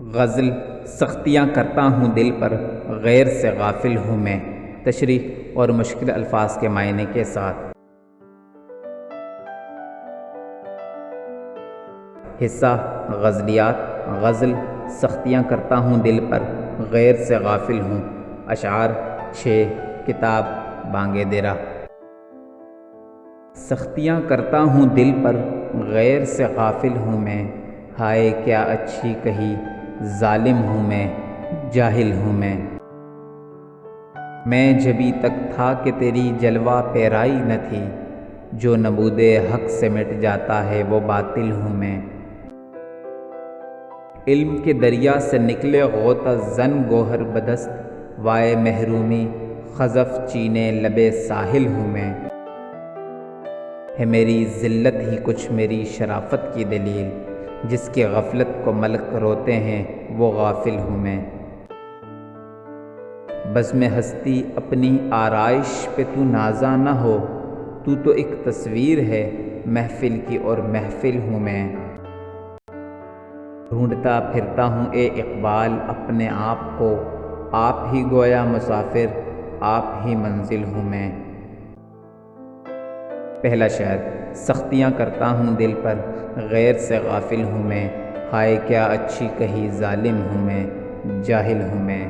غزل سختیاں کرتا ہوں دل پر، غیر سے غافل ہوں میں۔ تشریح اور مشکل الفاظ کے معنی کے ساتھ۔ حصہ غزلیات۔ غزل سختیاں کرتا ہوں دل پر، غیر سے غافل ہوں۔ اشعار 6 کتاب بانگ درا۔ سختیاں کرتا ہوں دل پر، غیر سے غافل ہوں میں۔ ہائے کیا اچھی کہی ظالم ہوں میں، جاہل ہوں میں جبھی تک تھا کہ تیری جلوہ پیرائی نہ تھی، جو نبود حق سے مٹ جاتا ہے وہ باطل ہوں میں۔ علم کے دریا سے نکلے غوطہ زن گوہر بدست، وائے محرومی خزف چینے لبے ساحل ہوں میں۔ ہے میری ذلت ہی کچھ میری شرافت کی دلیل، جس کی غفلت کو ملک روتے ہیں وہ غافل ہوں میں۔ بزم ہستی اپنی آرائش پہ تو نازا نہ ہو، تو ایک تصویر ہے محفل کی اور محفل ہوں میں۔ ڈھونڈتا پھرتا ہوں اے اقبال اپنے آپ کو، آپ ہی گویا مسافر آپ ہی منزل ہوں میں۔ پہلا شعر۔ سختیاں کرتا ہوں دل پر، غیر سے غافل ہوں میں۔ ہائے کیا اچھی کہی ظالم ہوں میں، جاہل ہوں میں۔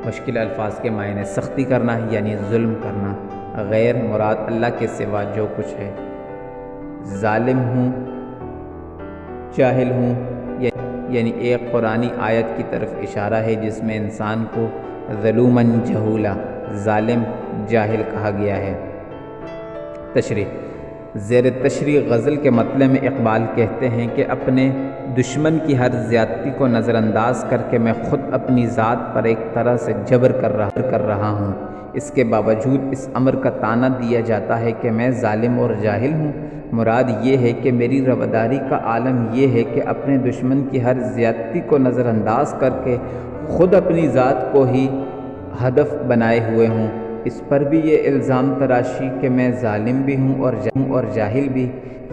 مشکل الفاظ کے معنی۔ سختی کرنا یعنی ظلم کرنا، غیر مراد اللہ کے سوا جو کچھ ہے۔ ظالم ہوں، جاہل ہوں یعنی ایک قرآنی آیت کی طرف اشارہ ہے جس میں انسان کو ظلوماً جہولا، ظالم جاہل کہا گیا ہے۔ تشریح۔ زیر تشریح غزل کے مطلع میں اقبال کہتے ہیں کہ اپنے دشمن کی ہر زیادتی کو نظر انداز کر کے میں خود اپنی ذات پر ایک طرح سے جبر کر رہا ہوں۔ اس کے باوجود اس امر کا طعنہ دیا جاتا ہے کہ میں ظالم اور جاہل ہوں۔ مراد یہ ہے کہ میری رواداری کا عالم یہ ہے کہ اپنے دشمن کی ہر زیادتی کو نظر انداز کر کے خود اپنی ذات کو ہی ہدف بنائے ہوئے ہوں۔ اس پر بھی یہ الزام تراشی کہ میں ظالم بھی ہوں اور جاہل بھی،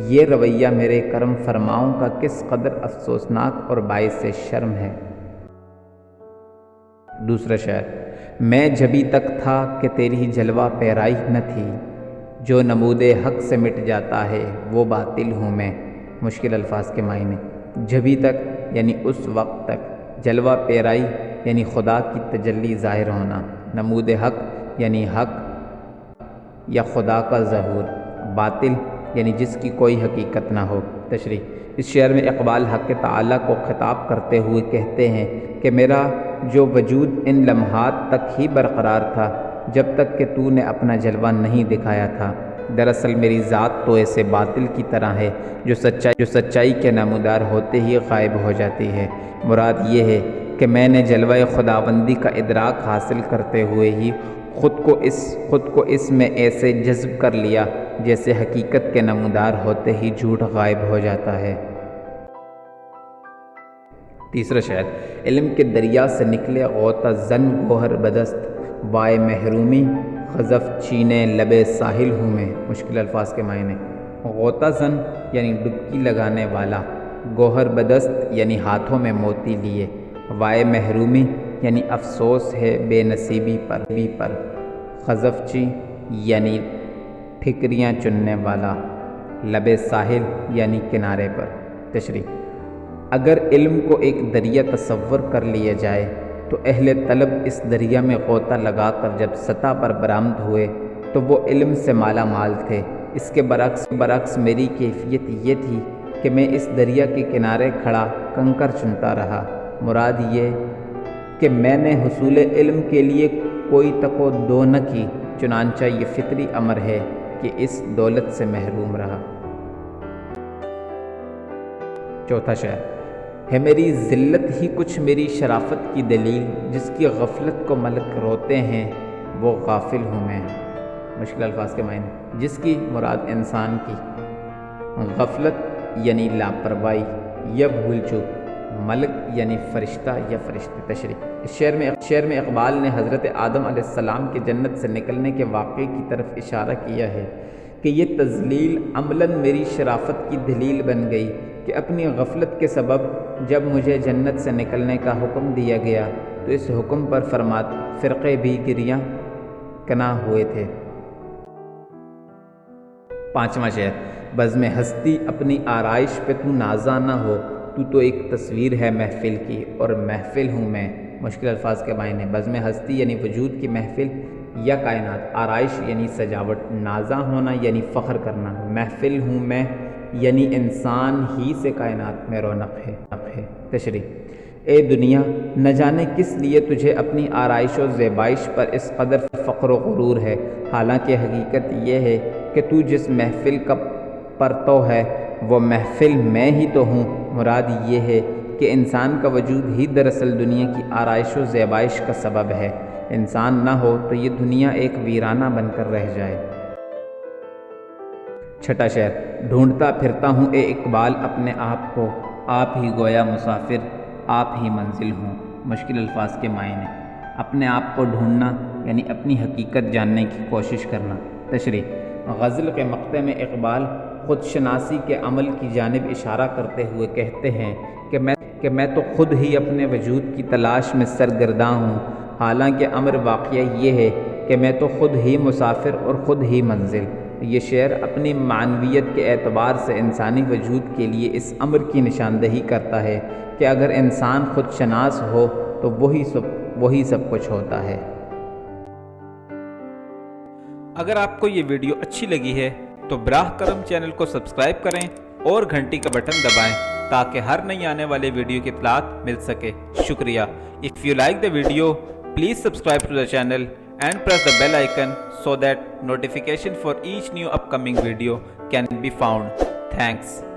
یہ رویہ میرے کرم فرماؤں کا کس قدر افسوسناک اور باعث شرم ہے۔ دوسرا شعر۔ میں جبھی تک تھا کہ تیری جلوہ پیرائی نہ تھی، جو نمود حق سے مٹ جاتا ہے وہ باطل ہوں میں۔ مشکل الفاظ کے معنی۔ جبھی تک یعنی اس وقت تک، جلوہ پیرائی یعنی خدا کی تجلی ظاہر ہونا، نمود حق یعنی حق یا خدا کا ظہور، باطل یعنی جس کی کوئی حقیقت نہ ہو۔ تشریح۔ اس شعر میں اقبال حق تعالیٰ کو خطاب کرتے ہوئے کہتے ہیں کہ میرا جو وجود ان لمحات تک ہی برقرار تھا جب تک کہ تو نے اپنا جلوہ نہیں دکھایا تھا، دراصل میری ذات تو ایسے باطل کی طرح ہے جو سچائی کے نمودار ہوتے ہی غائب ہو جاتی ہے۔ مراد یہ ہے کہ میں نے جلوہ خداوندی کا ادراک حاصل کرتے ہوئے ہی خود کو اس میں ایسے جذب کر لیا جیسے حقیقت کے نمودار ہوتے ہی جھوٹ غائب ہو جاتا ہے۔ تیسرا شعر۔ علم کے دریا سے نکلے غوطہ زن گوہر بدست، وائے محرومی خزف چینے لبے ساحل ہوں میں۔ مشکل الفاظ کے معنی۔ غوطہ زن یعنی ڈبکی لگانے والا، گوہر بدست یعنی ہاتھوں میں موتی لیے، وائے محرومی یعنی افسوس ہے بے نصیبی پر، خزف چی یعنی ٹھکریاں چننے والا، لبے ساحل یعنی کنارے پر۔ تشریح۔ اگر علم کو ایک دریا تصور کر لیا جائے تو اہل طلب اس دریا میں غوطہ لگا کر جب سطح پر برآمد ہوئے تو وہ علم سے مالا مال تھے۔ اس کے برعکس میری کیفیت یہ تھی کہ میں اس دریا کے کنارے کھڑا کنکر چنتا رہا۔ مراد یہ کہ میں نے حصول علم کے لیے کوئی تک و دو نہ کی، چنانچہ یہ فطری امر ہے کہ اس دولت سے محروم رہا۔ چوتھا شعر۔ ہے میری ذلت ہی کچھ میری شرافت کی دلیل، جس کی غفلت کو ملک روتے ہیں وہ غافل ہوں میں۔ مشکل الفاظ کے معنی۔ جس کی مراد انسان کی غفلت یعنی لاپرواہی یا بھول چوک، ملک یعنی فرشتہ یا فرشتے۔ تشریح۔ اس شعر میں اقبال نے حضرت آدم علیہ السلام کے جنت سے نکلنے کے واقعے کی طرف اشارہ کیا ہے کہ یہ تذلیل عملاً میری شرافت کی دلیل بن گئی کہ اپنی غفلت کے سبب جب مجھے جنت سے نکلنے کا حکم دیا گیا تو اس حکم پر فرقے بھی گریاں کنا ہوئے تھے۔ 5واں شعر۔ بزم ہستی اپنی آرائش پہ تو نازا نہ ہو، تو ایک تصویر ہے محفل کی اور محفل ہوں میں۔ مشکل الفاظ کے معنی۔ بزم ہستی یعنی وجود کی محفل یا کائنات، آرائش یعنی سجاوٹ، نازا ہونا یعنی فخر کرنا، محفل ہوں میں یعنی انسان ہی سے کائنات میں رونق ہے۔ تشریح۔ اے دنیا، نہ جانے کس لیے تجھے اپنی آرائش و زیبائش پر اس قدر فخر و غرور ہے، حالانکہ حقیقت یہ ہے کہ تو جس محفل کا پرتو ہے وہ محفل میں ہی تو ہوں۔ مراد یہ ہے کہ انسان کا وجود ہی دراصل دنیا کی آرائش و زیبائش کا سبب ہے۔ انسان نہ ہو تو یہ دنیا ایک ویرانہ بن کر رہ جائے۔ 6واں شعر۔ ڈھونڈتا پھرتا ہوں اے اقبال اپنے آپ کو، آپ ہی گویا مسافر، آپ ہی منزل ہوں۔ مشکل الفاظ کے معنی۔ اپنے آپ کو ڈھونڈنا یعنی اپنی حقیقت جاننے کی کوشش کرنا۔ تشریح۔ غزل کے مقطع میں اقبال خود شناسی کے عمل کی جانب اشارہ کرتے ہوئے کہتے ہیں کہ میں تو خود ہی اپنے وجود کی تلاش میں سرگرداں ہوں، حالانکہ امر واقعہ یہ ہے کہ میں تو خود ہی مسافر اور خود ہی منزل۔ یہ شعر اپنی معنویت کے اعتبار سے انسانی وجود کے لیے اس امر کی نشاندہی کرتا ہے کہ اگر انسان خود شناس ہو تو وہی سب کچھ ہوتا ہے۔ اگر آپ کو یہ ویڈیو اچھی لگی ہے تو براہ کرم چینل کو سبسکرائب کریں اور گھنٹی کا بٹن دبائیں تاکہ ہر نئی آنے والے ویڈیو کی اطلاعات مل سکے۔ شکریہ۔ If you like the video, please subscribe to the channel and press the bell icon so that notification for each new upcoming video can be found. Thanks.